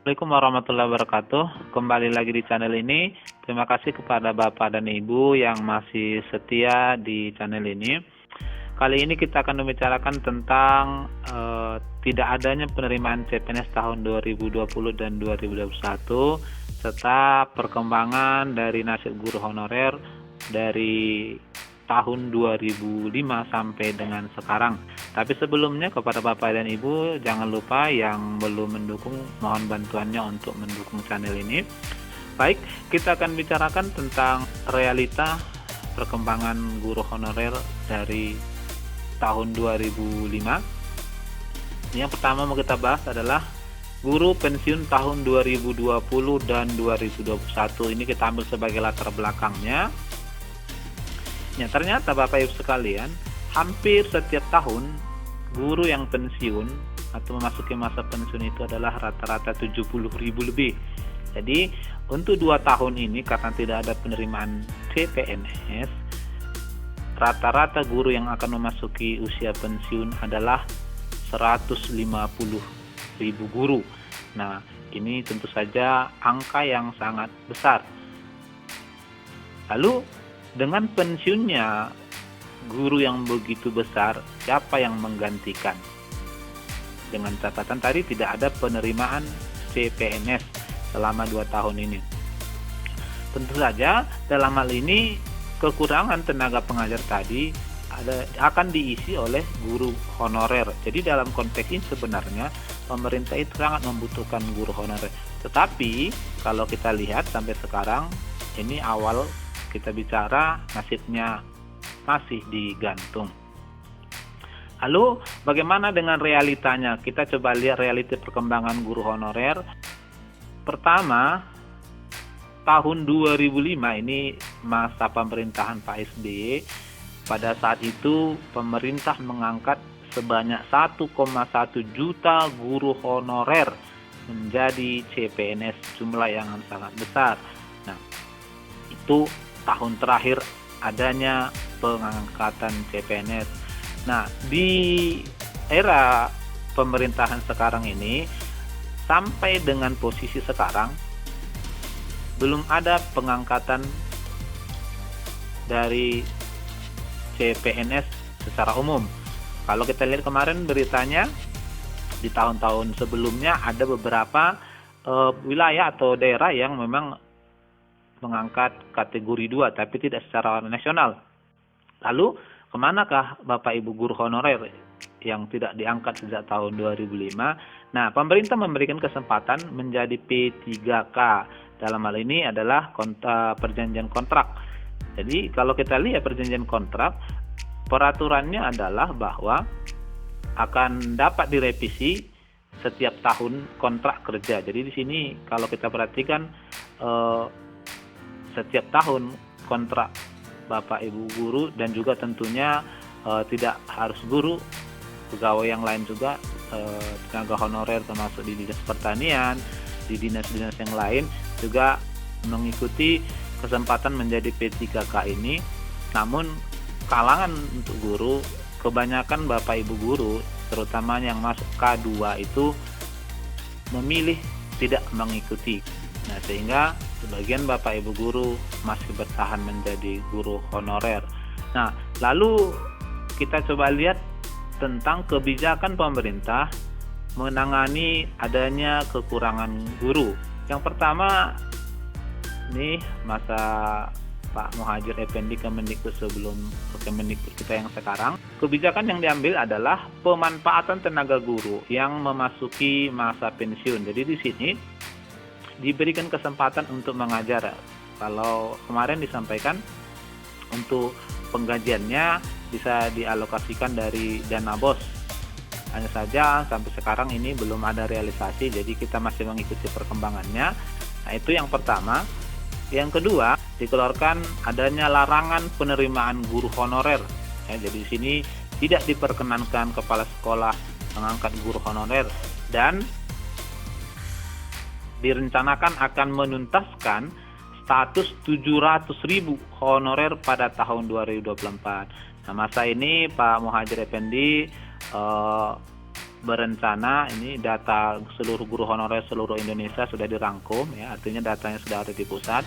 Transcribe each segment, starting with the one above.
Assalamualaikum warahmatullahi wabarakatuh. Kembali lagi di channel ini. Terima kasih kepada Bapak dan Ibu yang masih setia di channel ini. Kali ini kita akan membicarakan tentang tidak adanya penerimaan CPNS tahun 2020 dan 2021 serta perkembangan dari nasib guru honorer dari tahun 2005 sampai dengan sekarang. Tapi sebelumnya kepada Bapak dan Ibu, jangan lupa yang belum mendukung, mohon bantuannya untuk mendukung channel ini. Baik, kita akan bicarakan tentang realita perkembangan guru honorer dari tahun 2005. Yang pertama mau kita bahas adalah guru pensiun tahun 2020 dan 2021. Ini kita ambil sebagai latar belakangnya. Ya, ternyata Bapak Ibu sekalian, hampir setiap tahun guru yang pensiun atau memasuki masa pensiun itu adalah rata-rata 70.000 lebih. Jadi untuk 2 tahun ini karena tidak ada penerimaan CPNS, rata-rata guru yang akan memasuki usia pensiun adalah 150.000 guru. Nah, ini tentu saja angka yang sangat besar. Lalu dengan pensiunnya guru yang begitu besar, siapa yang menggantikan? Dengan catatan tadi tidak ada penerimaan CPNS selama 2 tahun ini. Tentu saja dalam hal ini kekurangan tenaga pengajar tadi akan diisi oleh guru honorer. Jadi dalam konteks ini sebenarnya pemerintah itu sangat membutuhkan guru honorer. Tetapi kalau kita lihat sampai sekarang, ini awal kita bicara nasibnya masih digantung. Lalu bagaimana dengan realitanya? Kita coba lihat realita perkembangan guru honorer. Pertama, tahun 2005 ini masa pemerintahan Pak SBY. Pada saat itu pemerintah mengangkat sebanyak 1,1 juta guru honorer menjadi CPNS, jumlah yang sangat besar. Nah, itu tahun terakhir adanya pengangkatan CPNS. Nah, di era pemerintahan sekarang ini sampai dengan posisi sekarang belum ada pengangkatan dari CPNS secara umum. Kalau kita lihat kemarin beritanya di tahun-tahun sebelumnya ada beberapa wilayah atau daerah yang memang mengangkat kategori 2 tapi tidak secara nasional. Lalu kemanakah Bapak Ibu guru honorer yang tidak diangkat sejak tahun 2005? Nah, pemerintah memberikan kesempatan menjadi P3K. Dalam hal ini adalah perjanjian kontrak. Jadi kalau kita lihat perjanjian kontrak, peraturannya adalah bahwa akan dapat direvisi setiap tahun kontrak kerja. Jadi di sini kalau kita perhatikan setiap tahun kontrak Bapak Ibu guru dan juga tentunya tidak harus guru, pegawai yang lain juga, tenaga honorer termasuk di dinas pertanian, di dinas-dinas yang lain juga mengikuti kesempatan menjadi P3K ini. Namun kalangan untuk guru, kebanyakan Bapak Ibu guru terutama yang masuk K2 itu memilih tidak mengikuti. Nah, sehingga sebagian Bapak Ibu guru masih bertahan menjadi guru honorer. Nah, lalu kita coba lihat tentang kebijakan pemerintah menangani adanya kekurangan guru. Yang pertama, nih masa Pak Muhadjir Effendi Kemendikbud sebelum Kemendikbud kita yang sekarang, kebijakan yang diambil adalah pemanfaatan tenaga guru yang memasuki masa pensiun. Jadi di sini diberikan kesempatan untuk mengajar. Kalau kemarin disampaikan untuk penggajiannya bisa dialokasikan dari dana BOS. Hanya saja sampai sekarang ini belum ada realisasi, jadi kita masih mengikuti perkembangannya. Nah, itu yang pertama. Yang kedua, dikeluarkan adanya larangan penerimaan guru honorer. Ya, jadi di sini tidak diperkenankan kepala sekolah mengangkat guru honorer dan direncanakan akan menuntaskan status 700.000 honorer pada tahun 2024. Nah, masa ini Pak Muhadjir Effendi berencana, ini data seluruh guru honorer seluruh Indonesia sudah dirangkum ya, artinya datanya sudah ada di pusat,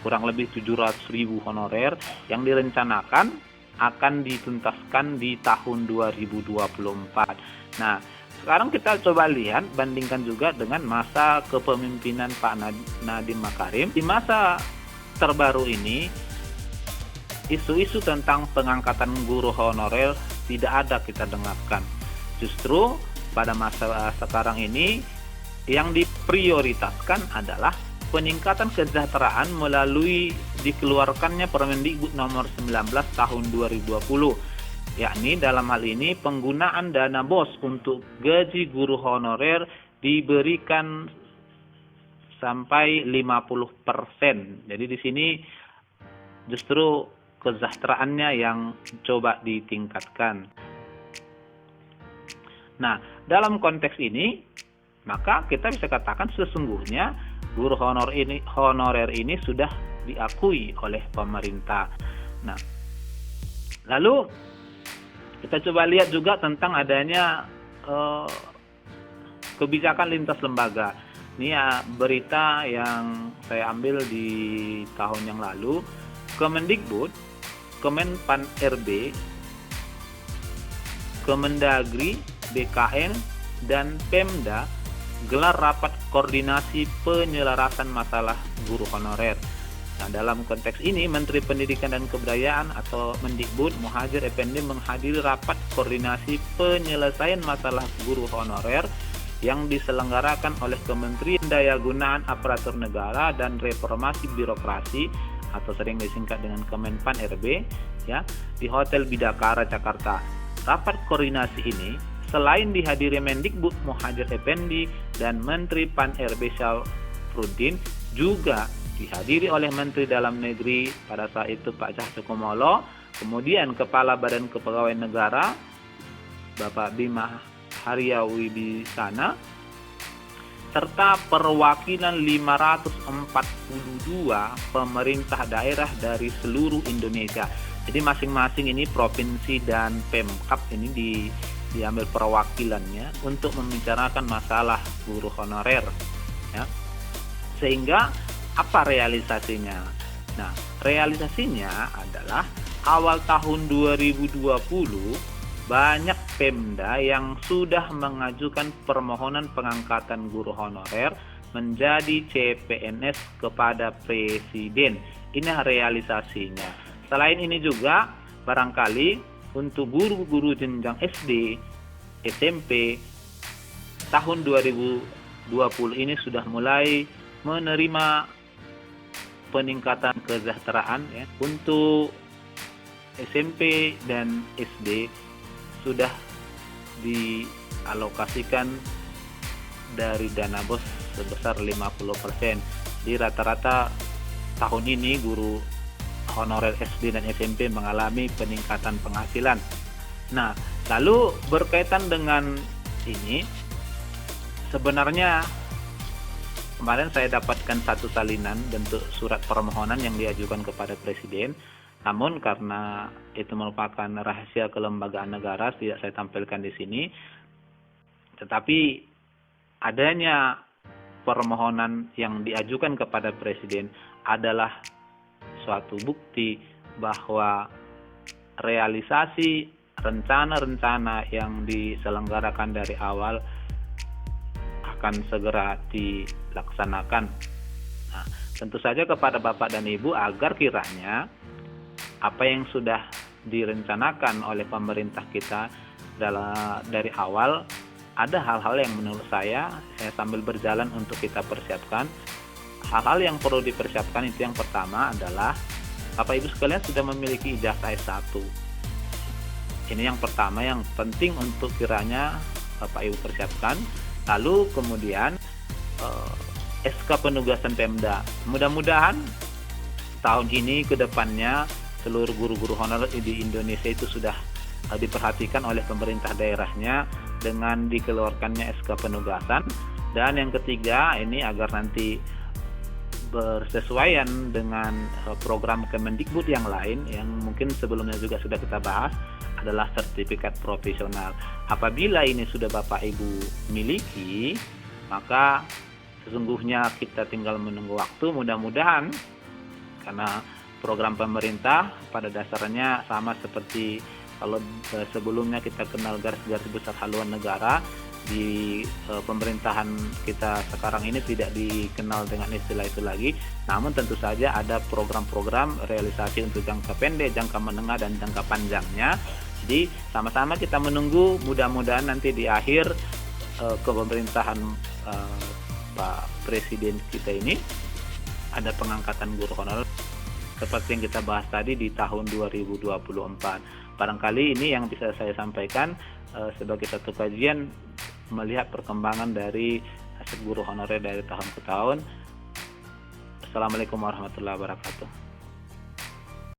kurang lebih 700.000 honorer yang direncanakan akan dituntaskan di tahun 2024. Nah, sekarang kita coba lihat, bandingkan juga dengan masa kepemimpinan Pak Nadiem Makarim. Di masa terbaru ini, isu-isu tentang pengangkatan guru honorer tidak ada kita dengarkan. Justru pada masa sekarang ini yang diprioritaskan adalah peningkatan kesejahteraan melalui dikeluarkannya Permendikbud nomor 19 tahun 2020, yakni dalam hal ini penggunaan dana BOS untuk gaji guru honorer diberikan sampai 50%. Jadi di sini justru kesejahteraannya yang coba ditingkatkan. Nah, dalam konteks ini, maka kita bisa katakan sesungguhnya guru honorer ini sudah diakui oleh pemerintah. Nah, lalu kita coba lihat juga tentang adanya kebijakan lintas lembaga. Ini ya berita yang saya ambil di tahun yang lalu. Kemendikbud, Kemenpan RB, Kemendagri, BKN, dan Pemda gelar rapat koordinasi penyelarasan masalah guru honorer. Nah, dalam konteks ini, Menteri Pendidikan dan Kebudayaan atau Mendikbud Muhadjir Effendi menghadiri rapat koordinasi penyelesaian masalah guru honorer yang diselenggarakan oleh Kementerian Dayagunaan Aparatur Negara dan Reformasi Birokrasi atau sering disingkat dengan Kemenpan RB ya, di Hotel Bidakara Jakarta. Rapat koordinasi ini selain dihadiri Mendikbud Muhadjir Effendi dan Menteri Pan RB Syafruddin, juga dihadiri oleh Menteri Dalam Negeri pada saat itu Pak Cahyokumolo, kemudian Kepala Badan Kepegawaian Negara Bapak Bima Haryawibisana, serta perwakilan 542 pemerintah daerah dari seluruh Indonesia. Jadi masing-masing ini provinsi dan Pemkab ini diambil perwakilannya untuk membicarakan masalah guru honorer ya. Sehingga apa realisasinya? Nah, realisasinya adalah awal tahun 2020 banyak Pemda yang sudah mengajukan permohonan pengangkatan guru honorer menjadi CPNS kepada Presiden. Ini realisasinya. Selain ini juga barangkali untuk guru-guru jenjang SD, SMP, tahun 2020 ini sudah mulai menerima peningkatan kesejahteraan ya. Untuk SMP dan SD sudah dialokasikan dari dana BOS sebesar 50%. Di rata-rata tahun ini guru honorer SD dan SMP mengalami peningkatan penghasilan. Nah, lalu berkaitan dengan ini, sebenarnya kemarin saya dapatkan satu salinan bentuk surat permohonan yang diajukan kepada Presiden, namun karena itu merupakan rahasia kelembagaan negara, tidak saya tampilkan di sini. Tetapi adanya permohonan yang diajukan kepada Presiden adalah suatu bukti bahwa realisasi rencana-rencana yang diselenggarakan dari awal akan segera dilaksanakan. Nah, tentu saja kepada Bapak dan Ibu agar kiranya apa yang sudah direncanakan oleh pemerintah kita dari awal, ada hal-hal yang menurut saya sambil berjalan untuk kita persiapkan. Hal-hal yang perlu dipersiapkan itu yang pertama adalah Bapak Ibu sekalian sudah memiliki ijazah S1. Ini yang pertama yang penting untuk kiranya Bapak Ibu persiapkan. Lalu kemudian SK penugasan Pemda. Mudah-mudahan tahun ini ke depannya seluruh guru-guru honorer di Indonesia itu sudah diperhatikan oleh pemerintah daerahnya dengan dikeluarkannya SK penugasan. Dan yang ketiga ini agar nanti bersesuaian dengan program Kemendikbud yang lain yang mungkin sebelumnya juga sudah kita bahas, adalah sertifikat profesional. Apabila ini sudah Bapak Ibu miliki, maka sesungguhnya kita tinggal menunggu waktu. Mudah-mudahan, karena program pemerintah pada dasarnya sama seperti kalau sebelumnya kita kenal garis-garis besar haluan negara, di pemerintahan kita sekarang ini tidak dikenal dengan istilah itu lagi. Namun tentu saja ada program-program realisasi untuk jangka pendek, jangka menengah, dan jangka panjangnya. Jadi sama-sama kita menunggu, mudah-mudahan nanti di akhir kepemerintahan Pak Presiden kita ini ada pengangkatan guru honorer seperti yang kita bahas tadi di tahun 2024. Barangkali ini yang bisa saya sampaikan sebagai satu kajian melihat perkembangan dari nasib guru honorer dari tahun ke tahun. Assalamualaikum warahmatullahi wabarakatuh.